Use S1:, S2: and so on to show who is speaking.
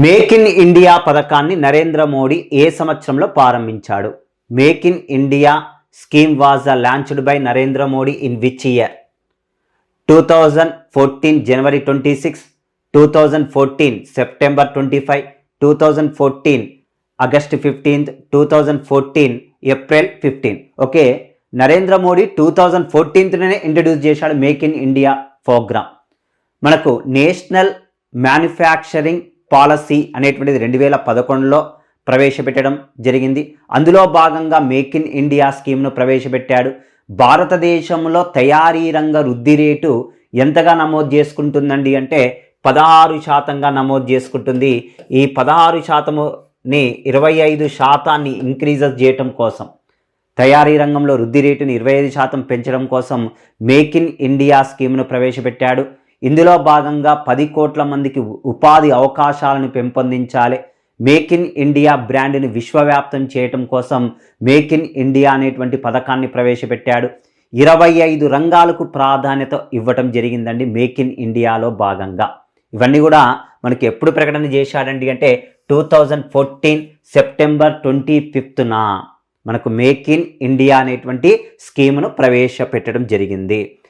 S1: Make in India పథకాన్ని నరేంద్ర మోడీ ఏ సంవత్సరంలో ప్రారంభించాడు? Make in India scheme was launched by Narendra Modi in which year? 2014 January 26, 2014 September 25, 2014 August 15, 2014 April 15. Okay, Narendra Modi 2014లోనే introduce చేశాడు make in India programme. మనకు national manufacturing policy అనేటువంటిది 2011లో ప్రవేశపెట్టడం జరిగింది. అందులో భాగంగా మేక్ ఇన్ ఇండియా స్కీమ్ను ప్రవేశపెట్టాడు. భారతదేశంలో తయారీ రంగ వృద్ధి రేటు ఎంతగా నమోదు చేసుకుంటుందండి అంటే 16% నమోదు చేసుకుంటుంది. ఈ 16%ని 25% ఇంక్రీజెస్ చేయటం కోసం, తయారీ రంగంలో వృద్ధి రేటుని 25% పెంచడం కోసం మేక్ ఇన్ ఇండియా స్కీమ్ను ప్రవేశపెట్టాడు. ఇందులో భాగంగా 10 కోట్ల మందికి ఉపాధి అవకాశాలను పెంపొందించాలి. మేక్ ఇన్ ఇండియా బ్రాండ్ని విశ్వవ్యాప్తం చేయటం కోసం మేక్ ఇన్ ఇండియా అనేటువంటి పథకాన్ని ప్రవేశపెట్టాడు. 25 రంగాలకు ప్రాధాన్యత ఇవ్వటం జరిగిందండి మేక్ ఇన్ ఇండియాలో భాగంగా. ఇవన్నీ కూడా మనకి ఎప్పుడు ప్రకటన చేశాడండి అంటే 2014 సెప్టెంబర్ 25న మనకు మేక్ ఇన్ ఇండియా అనేటువంటి స్కీమ్ను ప్రవేశపెట్టడం జరిగింది.